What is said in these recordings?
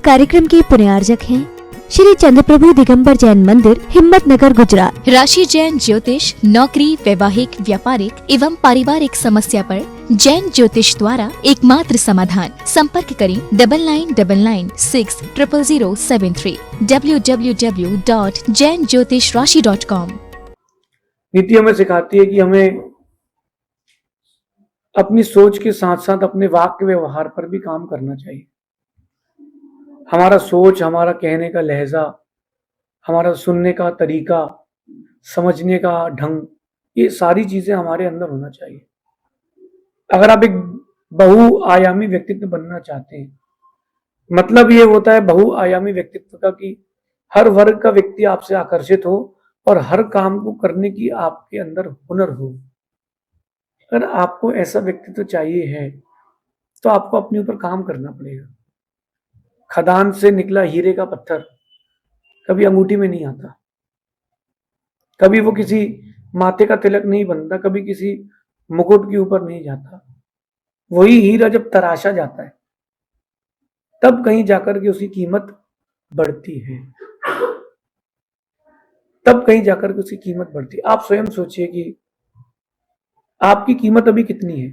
कार्यक्रम के पुण्यार्जक हैं श्री चंद्रप्रभु दिगंबर जैन मंदिर, हिम्मतनगर, गुजरात। राशि जैन ज्योतिष नौकरी, वैवाहिक, व्यापारिक एवं पारिवारिक समस्या पर जैन ज्योतिष द्वारा एकमात्र समाधान। संपर्क करें 9999600073 www.jainjyotishrashi.com। नीति हमें सिखाती है कि हमें अपनी सोच के साथ साथ अपने वाक्य व्यवहार पर भी काम करना चाहिए। हमारा सोच, हमारा कहने का लहजा, हमारा सुनने का तरीका, समझने का ढंग, ये सारी चीजें हमारे अंदर होना चाहिए। अगर आप एक बहुआयामी व्यक्तित्व बनना चाहते हैं, मतलब ये होता है बहुआयामी व्यक्तित्व का कि हर वर्ग का व्यक्ति आपसे आकर्षित हो और हर काम को करने की आपके अंदर हुनर हो। अगर आपको ऐसा व्यक्तित्व चाहिए है तो आपको अपने ऊपर काम करना पड़ेगा। खदान से निकला हीरे का पत्थर कभी अंगूठी में नहीं आता, कभी वो किसी माथे का तिलक नहीं बनता, कभी किसी मुकुट के ऊपर नहीं जाता। वही हीरा जब तराशा जाता है तब कहीं जाकर के उसकी कीमत बढ़ती है, तब कहीं जाकर के उसकी कीमत बढ़ती है। आप स्वयं सोचिए कि आपकी कीमत अभी कितनी है।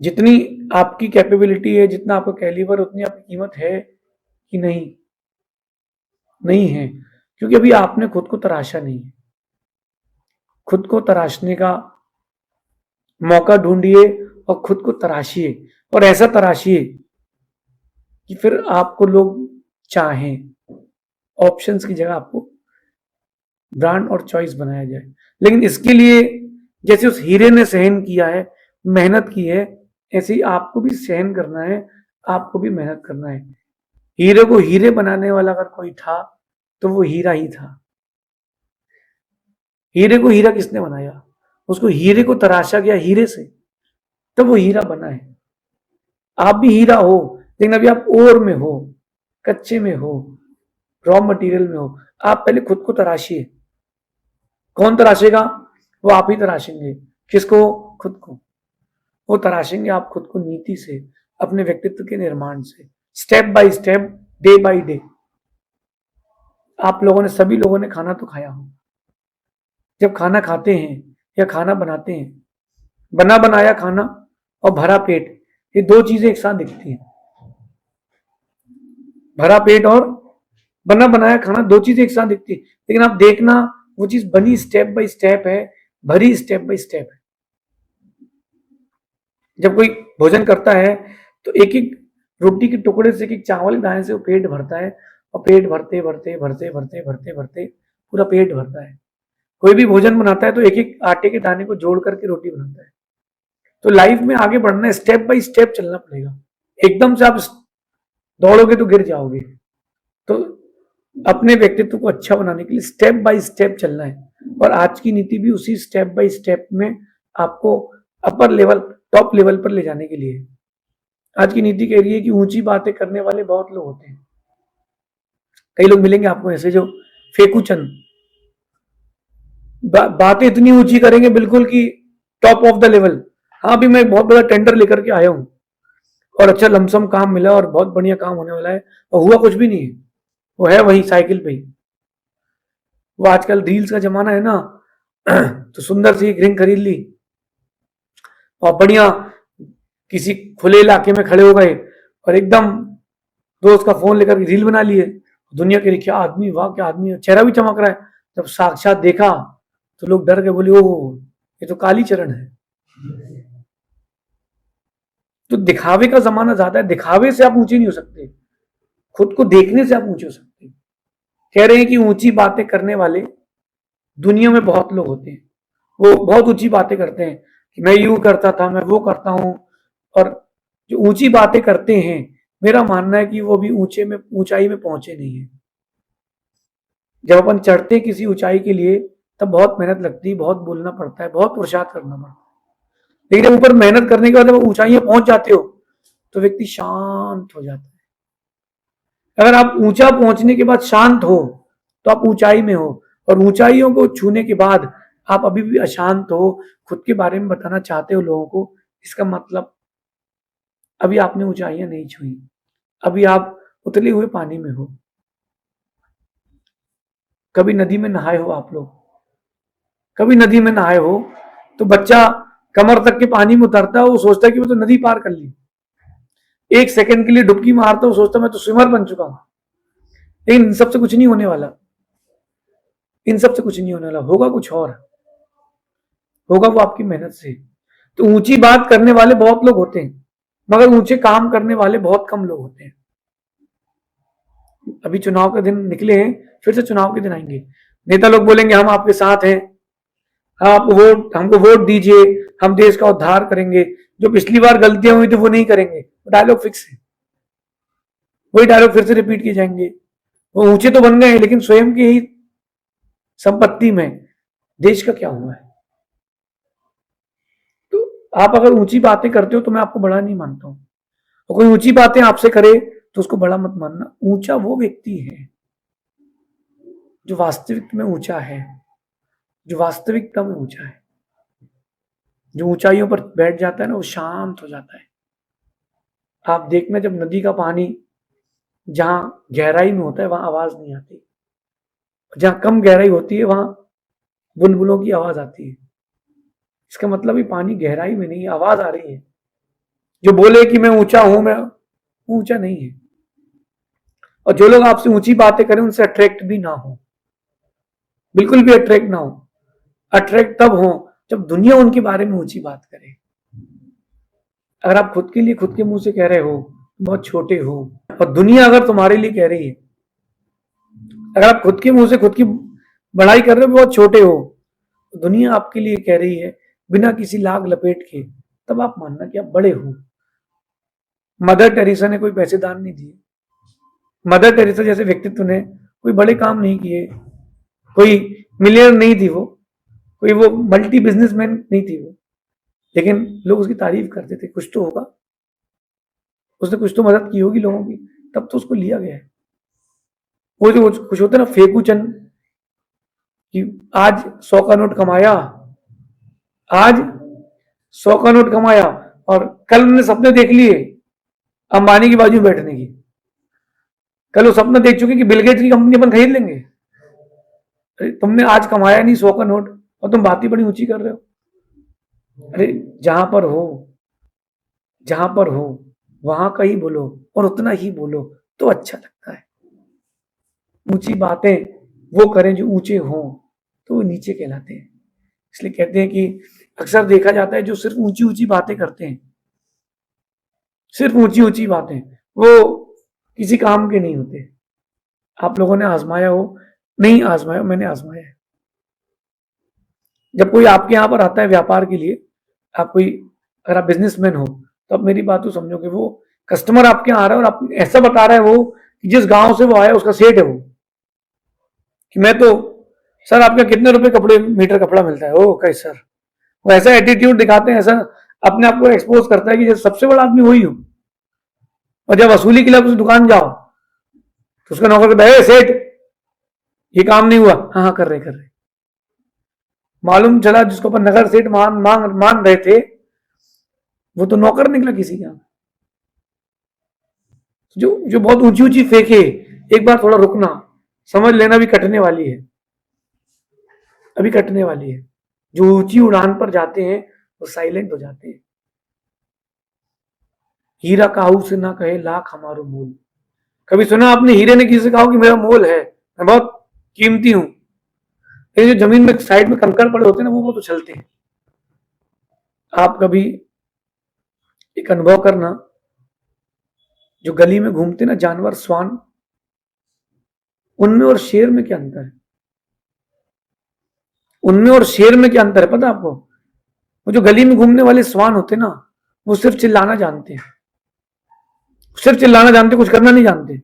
जितनी आपकी कैपेबिलिटी है, जितना आपका कैलिबर, उतनी आपकी कीमत है कि नहीं? नहीं है, क्योंकि अभी आपने खुद को तराशा नहीं है। खुद को तराशने का मौका ढूंढिए और खुद को तराशिए, और ऐसा तराशिए कि फिर आपको लोग चाहें। ऑप्शंस की जगह आपको ब्रांड और चॉइस बनाया जाए। लेकिन इसके लिए जैसे उस हीरे ने सहन किया है, मेहनत की है, ऐसे ही आपको भी सहन करना है, आपको भी मेहनत करना है। हीरे को हीरे बनाने वाला अगर कोई था तो वो हीरा ही था। हीरे को हीरा किसने बनाया? उसको हीरे को तराशा गया हीरे से, तब वो हीरा बना है। आप भी हीरा हो, लेकिन अभी आप ओर में हो, कच्चे में हो, रॉ मटेरियल में हो। आप पहले खुद को तराशिए। कौन तराशेगा? वो आप ही तराशेंगे। किसको? खुद को। वो तराशेंगे आप खुद को नीति से, अपने व्यक्तित्व के निर्माण से, step by step, day by day. आप लोगों ने, सभी लोगों ने खाना तो खाया हो। जब खाना खाते हैं या खाना बनाते हैं, बना बनाया खाना और भरा पेट, ये दो चीजें एक साथ दिखती हैं। भरा पेट और बना बनाया खाना, दो चीजें एक साथ दिखती है, लेकिन आप देखना वो चीज बनी स्टेप बाय स्टेप है, भरी स्टेप बाय स्टेप है। जब कोई भोजन करता है तो एक एक रोटी के टुकड़े से, एक एक चावल के दाने से वो पेट भरता है, और पेट भरते भरते भरते भरते भरते भरते पूरा पेट भरता है। कोई भी भोजन बनाता है तो एक एक आटे के दाने को जोड़ करके रोटी बनाता है। तो लाइफ में आगे बढ़ना है, स्टेप बाय स्टेप चलना पड़ेगा। एकदम से आप दौड़ोगे तो गिर जाओगे। तो अपने व्यक्तित्व को अच्छा बनाने के लिए स्टेप बाय स्टेप चलना है, और आज की नीति भी उसी स्टेप बाय स्टेप में आपको अपर लेवल, टॉप लेवल पर ले जाने के लिए। आज की नीति कह रही है कि ऊंची बातें करने वाले बहुत लोग होते हैं। कई लोग मिलेंगे आपको ऐसे जो फेकू चंद बातें इतनी ऊंची करेंगे बिल्कुल कि टॉप ऑफ द लेवल। हाँ, अभी मैं एक बहुत बड़ा टेंडर लेकर के आया हूं और अच्छा लमसम काम मिला और बहुत बढ़िया काम होने वाला है, और हुआ कुछ भी नहीं है। वो है वही साइकिल पे ही। वो आजकल रील्स का जमाना है ना, तो सुंदर सी एक रिंग खरीद ली और बढ़िया किसी खुले इलाके में खड़े हो गए और एकदम दोस्त का फोन लेकर रील बना लिए। दुनिया के लिए क्या आदमी, वाह क्या आदमी है, चेहरा भी चमक रहा है। जब साक्षात देखा तो लोग डर गए, बोले ओह ये तो काली चरण है। तो दिखावे का जमाना ज्यादा है। दिखावे से आप ऊंचे नहीं हो सकते, खुद को देखने से आप ऊंचे हो सकते। कह रहे हैं कि ऊंची बातें करने वाले दुनिया में बहुत लोग होते हैं। वो बहुत ऊंची बातें करते हैं कि मैं यूं करता था, मैं वो करता हूं। और जो ऊंची बातें करते हैं, मेरा मानना है कि वो भी ऊंचाई में पहुंचे नहीं है। जब अपन चढ़ते किसी ऊंचाई के लिए तब बहुत मेहनत लगती है, बहुत बोलना पड़ता है, बहुत पुरुषार्थ करना पड़ता है। लेकिन जब ऊपर मेहनत करने के बाद जब ऊंचाइयां पहुंच जाते हो तो व्यक्ति शांत हो जाता है। अगर आप ऊंचा पहुंचने के बाद शांत हो तो आप ऊंचाई में हो, और ऊंचाइयों को छूने के बाद आप अभी भी अशांत हो, खुद के बारे में बताना चाहते हो लोगों को, इसका मतलब अभी आपने ऊंचाइयां नहीं छुई। अभी आप उतले हुए पानी में हो, कभी नदी में नहाए हो आप लोग, कभी नदी में नहाए हो तो बच्चा कमर तक के पानी में उतरता है, वो सोचता है कि वो तो नदी पार कर ली, 1 सेकंड के लिए डुबकी मारता है, वो सोचता है मैं तो स्विमर बन चुका हूं। लेकिन इन सबसे कुछ नहीं होने वाला, इन सबसे कुछ नहीं होने वाला, होगा कुछ और, होगा वो आपकी मेहनत से। तो ऊंची बात करने वाले बहुत लोग होते हैं, मगर ऊंचे काम करने वाले बहुत कम लोग होते हैं। अभी चुनाव के दिन निकले हैं, फिर से चुनाव के दिन आएंगे, नेता लोग बोलेंगे हम आपके साथ हैं, आप वोट हमको वोट दीजिए, हम देश का उद्धार करेंगे, जो पिछली बार गलतियां हुई थी वो नहीं करेंगे। डायलॉग फिक्स है, वही डायलॉग फिर से रिपीट किए जाएंगे। वो ऊंचे तो बन गए हैं, लेकिन स्वयं की ही संपत्ति में देश का क्या हुआ है? तो आप अगर ऊंची बातें करते हो तो मैं आपको बड़ा नहीं मानता हूं, तो कोई ऊंची बातें आपसे करे तो उसको बड़ा मत मानना। ऊंचा वो व्यक्ति है जो वास्तविक में ऊंचा है, जो वास्तविकता में ऊंचा है, जो ऊंचाइयों पर बैठ जाता है ना, वो शांत हो जाता है। आप देखना, जब नदी का पानी जहां गहराई में होता है वहां आवाज नहीं आती, जहां कम गहराई होती है वहां बुलबुलों की आवाज आती है। इसका मतलब ये पानी गहराई में नहीं, आवाज आ रही है। जो बोले कि मैं ऊंचा हूं, मैं ऊंचा नहीं है। और जो लोग आपसे ऊंची बातें करें उनसे अट्रैक्ट भी ना हो, बिल्कुल भी अट्रैक्ट ना हो। अट्रैक्ट तब हो जब दुनिया उनके बारे में ऊंची बात करे। अगर आप खुद के लिए खुद के मुंह से कह रहे हो बहुत छोटे हो, और दुनिया अगर तुम्हारे लिए कह रही है, अगर आप खुद के मुंह से खुद की बड़ाई कर रहे हो बहुत छोटे हो, तो दुनिया आपके लिए कह रही है बिना किसी लाग लपेट के, तब आप मानना कि आप बड़े हो। मदर टेरेसा ने कोई पैसे दान नहीं दिए, मदर टेरेसा जैसे व्यक्तित्व ने कोई बड़े काम नहीं किए, कोई मिलियनर नहीं थी कोई वो मल्टी बिजनेसमैन नहीं थी वो, लेकिन लोग उसकी तारीफ करते थे। कुछ तो होगा, उसने कुछ तो मदद की होगी लोगों की, तब तो उसको लिया गया है। वो जो कुछ होता है ना फेकू चंद, कि आज 100 का नोट कमाया, आज 100 का नोट कमाया, और कल उन्होंने सपने देख लिए अंबानी की बाजू में बैठने की। कल वो सपना देख चुके कि बिल गेट्स की कंपनी अपन खरीद लेंगे। अरे तुमने आज कमाया नहीं 100 का नोट, और तुम बात ही बड़ी ऊंची कर रहे हो। अरे जहां पर हो, जहां पर हो वहां का ही बोलो, और उतना ही बोलो तो अच्छा लगता है। ऊंची बातें वो करें जो ऊंचे हों, तो वो नीचे कहलाते हैं। इसलिए कहते हैं कि अक्सर देखा जाता है जो सिर्फ ऊंची ऊंची बातें करते हैं, सिर्फ ऊंची ऊंची बातें, वो किसी काम के नहीं होते। आप लोगों ने आजमाया हो, नहीं आजमाया, मैंने आजमाया है। जब कोई आपके यहां पर आता है व्यापार के लिए, आप कोई, अगर आप बिजनेसमैन हो तो आप मेरी बात तो समझोगे। वो कस्टमर आपके यहाँ आ रहा है और आप ऐसा बता रहा है वो कि जिस गांव से वो आया उसका सेठ है वो, कि मैं तो सर आपका कितने रुपए कपड़े मीटर कपड़ा मिलता है, ओ कैसे सर। वो ऐसा एटीट्यूड दिखाते हैं, ऐसा अपने आप को एक्सपोज करता है कि जैसे सबसे बड़ा आदमी वही हो। और जब वसूली के लिए आप उस दुकान जाओ तो उसका नौकर कहता है सेठ ये काम नहीं हुआ, हाँ हाँ कर रहे। मालूम चला जिसको अपन नगर सेठ मान रहे थे वो तो नौकर निकला किसी का। जो बहुत ऊंची ऊंची फेंके, एक बार थोड़ा रुकना, समझ लेना भी कटने वाली है, अभी कटने वाली है। जो ऊंची उड़ान पर जाते हैं वो साइलेंट हो जाते हैं। हीरा काहू से ना कहे लाख हमारो मोल। कभी सुना आपने हीरे ने किसी से कहा कि मेरा मोल है, मैं बहुत कीमती हूं? लेकिन जो जमीन में साइड में कंकड़ पड़े होते हैं ना, वो तो चलते हैं। आप कभी एक अनुभव करना, जो गली में घूमते ना जानवर, स्वान, उनमें और शेर में क्या अंतर है? उनमें और शेर में क्या अंतर है पता आपको? वो जो गली में घूमने वाले स्वान होते ना, वो सिर्फ चिल्लाना जानते हैं, सिर्फ चिल्लाना जानते, कुछ करना नहीं जानते।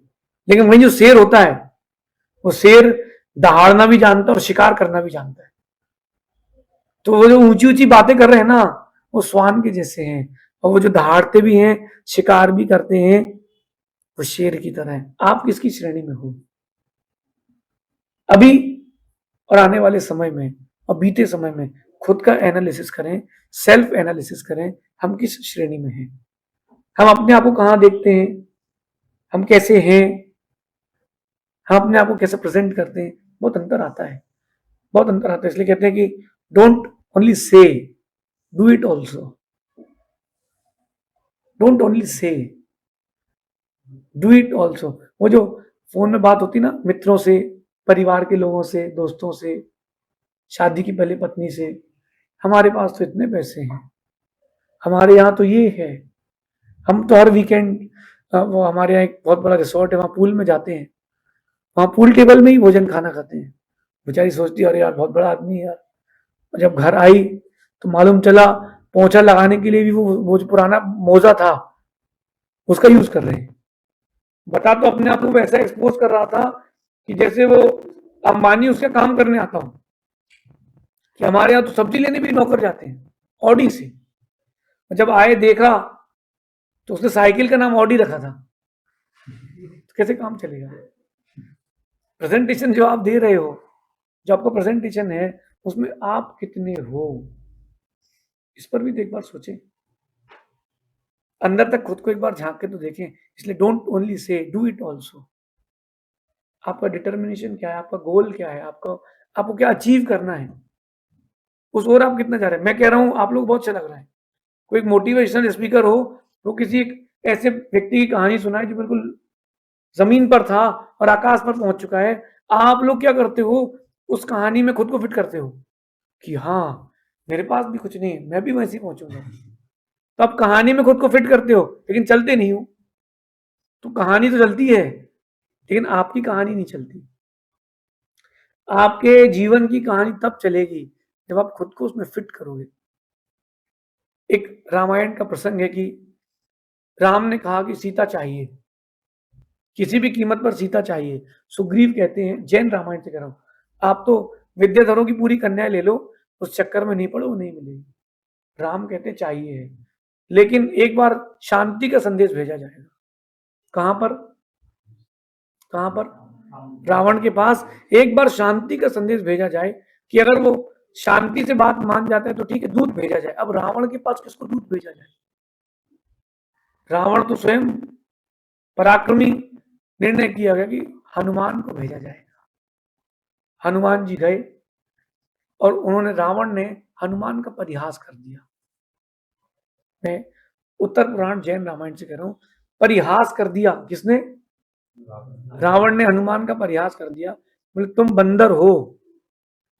लेकिन वही जो शेर होता है, वो शेर दहाड़ना भी जानता है और शिकार करना भी जानता है। तो वो जो ऊंची ऊंची बातें कर रहे हैं ना, वो स्वान के जैसे हैं, और वो जो दहाड़ते भी हैं, शिकार भी करते हैं, वो शेर की तरह है। आप किसकी श्रेणी में हो? अभी और आने वाले समय में और बीते समय में खुद का एनालिसिस करें, सेल्फ एनालिसिस करें, हम किस श्रेणी में हैं, हम अपने आप को कहां देखते हैं, हम कैसे हैं, हम अपने आप को कैसे प्रेजेंट करते हैं, बहुत अंतर आता है, बहुत अंतर आता है। इसलिए कहते हैं कि don't only say, do it also. Don't only say, do it also. वो जो फोन में बात होती ना मित्रों से, परिवार के लोगों से, दोस्तों से, शादी की पहले पत्नी से, हमारे पास तो इतने पैसे हैं, हमारे यहाँ तो ये है, हम तो हर वीकेंड वो हमारे यहाँ एक बहुत बड़ा रिसोर्ट है, वहाँ पूल में जाते हैं, वहाँ पूल टेबल में ही भोजन खाना खाते हैं। बेचारी सोचती है अरे यार बहुत बड़ा आदमी है यार। और जब घर आई तो मालूम चला पोंछा लगाने के लिए भी वो जो पुराना मोजा था उसका यूज कर रहे हैं। बता तो अपने आप को वैसा एक्सपोज कर रहा था कि जैसे वो अंबानी उसका काम करने आता हूं, कि हमारे यहाँ तो सब्जी लेने भी नौकर जाते हैं ऑडी से। जब आए देखा तो उसने साइकिल का नाम ऑडी रखा था, तो कैसे काम चलेगा? प्रेजेंटेशन जो आप दे रहे हो, जो आपका प्रेजेंटेशन है, उसमें आप कितने हो, इस पर भी तो एक बार सोचें, अंदर तक खुद को एक बार झांक के तो देखें। इसलिए don't only say, do it also. आपका डिटर्मिनेशन क्या है, आपका गोल क्या है, आपको क्या अचीव करना है, उस ओर आप कितना जा रहे हैं। मैं कह रहा हूं आप लोग बहुत अच्छा लग रहा है, कोई मोटिवेशनल स्पीकर हो वो किसी एक ऐसे व्यक्ति की कहानी सुनाए जो बिल्कुल जमीन पर था और आकाश पर पहुंच चुका है। आप लोग क्या करते हो, उस कहानी में खुद को फिट करते हो कि हाँ मेरे पास भी कुछ नहीं है, मैं भी वैसे ही पहुंचूंगा। तो आप कहानी में खुद को फिट करते हो लेकिन चलते नहीं हो। तो कहानी तो चलती है लेकिन आपकी कहानी नहीं चलती। आपके जीवन की कहानी तब चलेगी जब आप खुद को उसमें फिट करोगे। एक रामायण का प्रसंग है कि राम ने कहा कि सीता चाहिए, किसी भी कीमत पर सीता चाहिए। सुग्रीव कहते हैं, जैन रामायण से कह रहा हूं, आप तो विद्याधरों की पूरी कन्याएं ले लो, उस चक्कर में नहीं पड़ो, वो नहीं मिलेगी। राम कहते चाहिए है, लेकिन एक बार शांति का संदेश भेजा जाएगा। कहां पर, कहां पर? रावण के पास एक बार शांति का संदेश भेजा जाए कि अगर वो शांति से बात मान जाता है तो ठीक है, दूध भेजा जाए। अब रावण के पास किसको दूध भेजा जाए? रावण तो स्वयं पराक्रमी, निर्णय किया गया कि हनुमान को भेजा जाएगा। हनुमान जी गए और उन्होंने, रावण ने हनुमान का परिहास कर दिया। मैं उत्तर पुराण जैन रामायण से कह रहा हूं, परिहास कर दिया। किसने? रावण ने हनुमान का परिहास कर दिया। बोले तुम बंदर हो।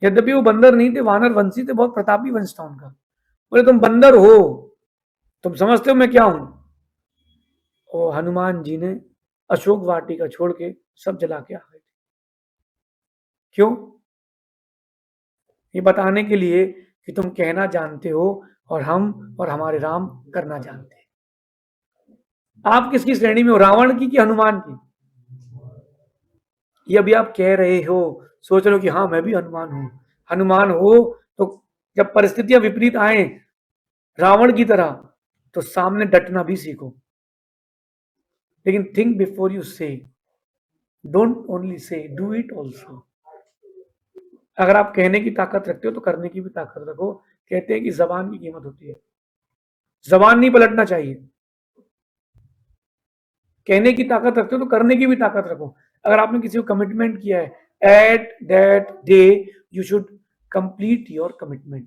यद्यपि वो बंदर नहीं थे, वानर वंशी थे, बहुत प्रतापी वंश था उनका। बोले तुम बंदर हो, तुम समझते हो मैं क्या हूं? और हनुमान जी ने अशोक वाटिका छोड़ के सब जला के आ गए। क्यों? ये बताने के लिए कि तुम कहना जानते हो और हम और हमारे राम करना जानते हैं। आप किसकी श्रेणी में हो, रावण की कि हनुमान की? ये अभी आप कह रहे हो, सोच रहे हो कि हाँ मैं भी हनुमान हूं। हनुमान हो तो जब परिस्थितियां विपरीत आए रावण की तरह, तो सामने डटना भी सीखो। लेकिन थिंक बिफोर यू से, don't only say, do it also. अगर आप कहने की ताकत रखते हो तो करने की भी ताकत रखो। कहते हैं कि जबान की कीमत होती है, जबान नहीं पलटना चाहिए। कहने की ताकत रखते हो तो करने की भी ताकत रखो। अगर आपने किसी को कमिटमेंट किया है, at that day you should complete your commitment.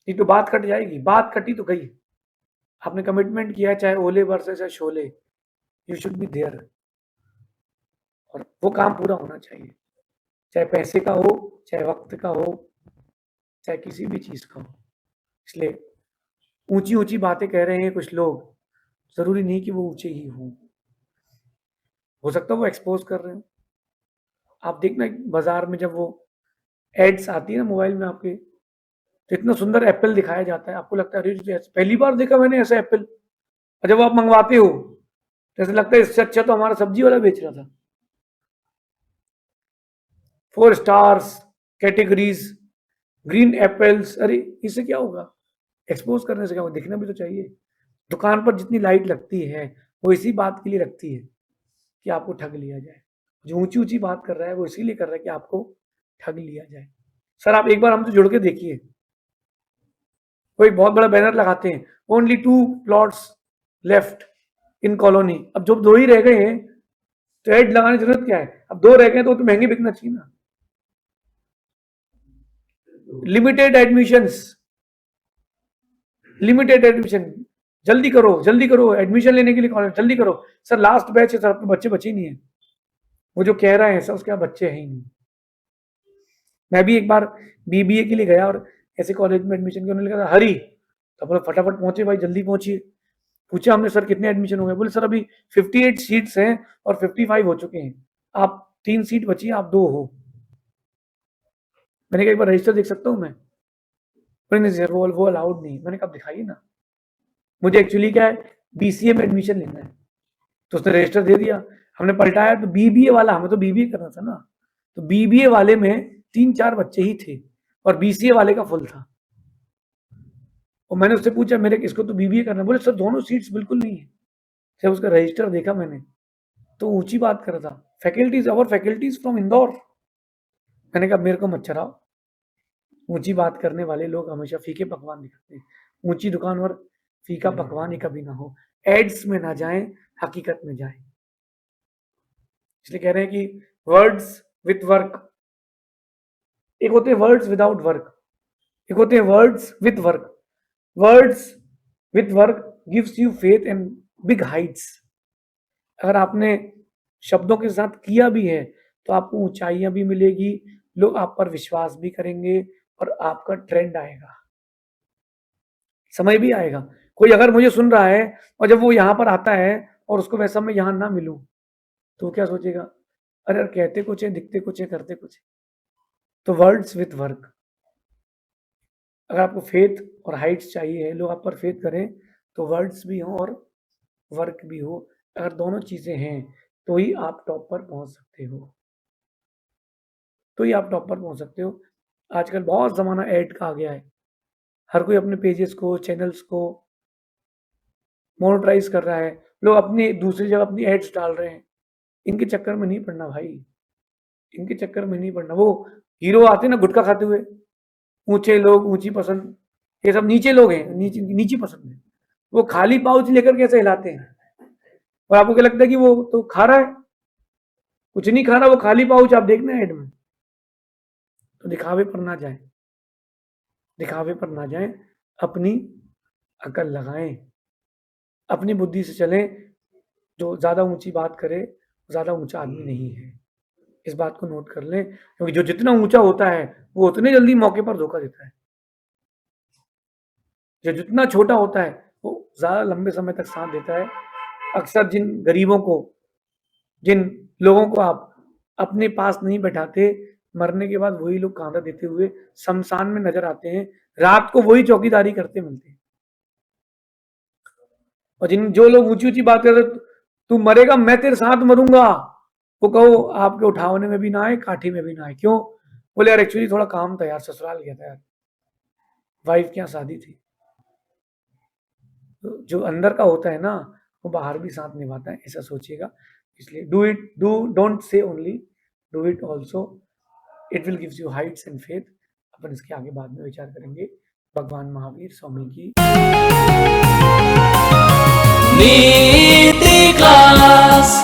नहीं तो बात कट जाएगी, बात कटी तो गई। आपने कमिटमेंट किया है, चाहे ओले बरसे चाहे शोले, यू शुड बी देयर, और वो काम पूरा होना चाहिए, चाहे पैसे का हो, चाहे वक्त का हो, चाहे किसी भी चीज का हो। इसलिए ऊंची ऊंची बातें कह रहे हैं कुछ लोग, जरूरी नहीं कि वो ऊंचे ही हों, हो सकता है वो एक्सपोज कर रहे हो। आप देखना बाजार में जब वो एड्स आती है ना मोबाइल में आपके, तो इतना सुंदर एप्पल दिखाया जाता है, आपको लगता है अरे पहली बार देखा मैंने ऐसा एप्पल। और जब आप मंगवाते हो तो ऐसा लगता है इससे अच्छा तो हमारा सब्जी वाला बेच रहा था। 4 स्टार्स कैटेगरीज, ग्रीन एप्पल्स, अरे इससे क्या होगा? एक्सपोज करने से क्या होगा? दिखना भी तो चाहिए। दुकान पर जितनी लाइट लगती है वो इसी बात के लिए रखती है कि आपको ठग लिया जाए। जो ऊंची ऊंची बात कर रहा है वो इसीलिए कर रहा है कि आपको ठग लिया जाए। सर आप एक बार हमसे जुड़ के देखिए, वो एक बहुत बड़ा बैनर लगाते हैं, ओनली 2 प्लॉट्स लेफ्ट, इन कॉलोनी, अब जब 2 ही रह गए हैं तो एड लगाने की जरूरत क्या है? अब 2 रह गए तो महंगे बिकना चाहिए ना। लिमिटेड एडमिशन, जल्दी करो एडमिशन लेने के लिए कॉलेज जल्दी करो। सर लास्ट बैच है सर, अपने बच्चे बचे ही नहीं है। वो जो कह रहे हैं सर उसके बच्चे हैं ही नहीं। मैं भी एक बार बीबीए के लिए गया और ऐसे कॉलेज में एडमिशन के, उन्होंने कहा हरी, तो बोले फटाफट पहुंचे भाई, जल्दी पहुंचिए। पूछा हमने सर कितने एडमिशन हो गए? बोले सर अभी 58 सीट्स हैं और 55 हो चुके हैं, आप 3 सीट बची, आप 2 हो। मैंने कहा एक बार रजिस्टर देख सकता हूँ मैं? बोले नहीं सर वो अलाउड नहीं। मैंने कहा दिखाइए ना, मुझे एक्चुअली क्या है बीसीए में एडमिशन लेना है। तो उसने रजिस्टर दे दिया, हमने पलटाया तो बीबीए वाला, हमें तो बीबीए करना था ना, तो बीबीए वाले में 3-4 बच्चे ही थे और बीसीए वाले का फुल था। और मैंने उससे पूछा मेरे किसको तो बीबीए करना, बोले सर दोनों सीट्स बिल्कुल नहीं है। जब उसका रजिस्टर देखा मैंने तो ऊंची बात कर रहा था, फैकल्टीज और फैकल्टीज फ्रॉम इंदौर। मैंने कहा मेरे को मत चढ़ाओ, ऊंची बात करने वाले लोग हमेशा फीके पकवान दिखाते हैं। ऊंची दुकान और फीका पकवान ही कभी ना हो, एड्स में ना जाएं, हकीकत में जाएं। इसलिए कह रहे हैं कि वर्ड्स विथ वर्क, एक होते हैं वर्ड्स विदाउट वर्क, एक होते हैं words with work. Words with work gives you faith and big Heights. अगर आपने शब्दों के साथ किया भी है तो आपको ऊंचाइयां भी मिलेगी, लोग आप पर विश्वास भी करेंगे और आपका ट्रेंड आएगा, समय भी आएगा। कोई अगर मुझे सुन रहा है और जब वो यहाँ पर आता है और उसको वैसा मैं यहाँ ना मिलूं तो क्या सोचेगा, अरे यार कहते कुछ है, दिखते कुछ है, करते कुछ है। तो वर्ड्स विथ वर्क, अगर आपको फेथ और हाइट्स चाहिए, लोग आप पर फेथ करें, तो वर्ड्स भी हो और वर्क भी हो। अगर दोनों चीजें हैं तो ही आप टॉप पर पहुंच सकते हो, आजकल बहुत जमाना ऐड का आ गया है, हर कोई अपने पेजेस को, चैनल्स को मोनेटाइज कर रहा है, लोग अपनी दूसरी जगह अपनी एड्स डाल रहे हैं। इनके चक्कर में नहीं पड़ना भाई, इनके चक्कर में नहीं पड़ना। वो हीरो आते ना गुटखा खाते हुए, ऊंचे लोग, ऊंची पसंद, ये सब नीचे लोग हैं, नीची पसंद है। वो खाली पाउच लेकर कैसे हिलाते हैं और आपको क्या लगता है कि वो तो खा रहा है? कुछ नहीं खा रहा, वो खाली पाउच आप देखना ऐड में। तो दिखावे पर ना जाएं, अपनी अकल लगाएं, अपनी बुद्धि से चलें। जो ज्यादा ऊंची बात करे ज्यादा ऊंचा आदमी नहीं है, इस बात को नोट कर लें। क्योंकि जो जितना ऊंचा होता है वो उतने जल्दी मौके पर धोखा देता है, जो जितना छोटा होता है वो ज्यादा लंबे समय तक साथ देता है। अक्सर जिन गरीबों को, जिन लोगों को आप अपने पास नहीं बैठाते, मरने के बाद वही लोग कांधा देते हुए शमशान में नजर आते हैं, रात को वही चौकीदारी करते मिलते हैं। और जो लोग ऊंची ऊंची बात करते, तू मरेगा मैं तेरे साथ मरूंगा, वो कहो आपके उठावने में भी ना आए, काठी में भी ना आए। क्यों? बोले यार एक्चुअली थोड़ा काम था यार, ससुराल गया था यार, वाइफ की यहाँ शादी थी। तो जो अंदर का होता है ना वो बाहर भी साथ निभाता है, ऐसा सोचिएगा। इसलिए don't say only, do it also, it will gives you heights and faith. अपन इसके आगे बाद में विचार करेंगे। भगवान महावीर स्वामी की नीति क्लास।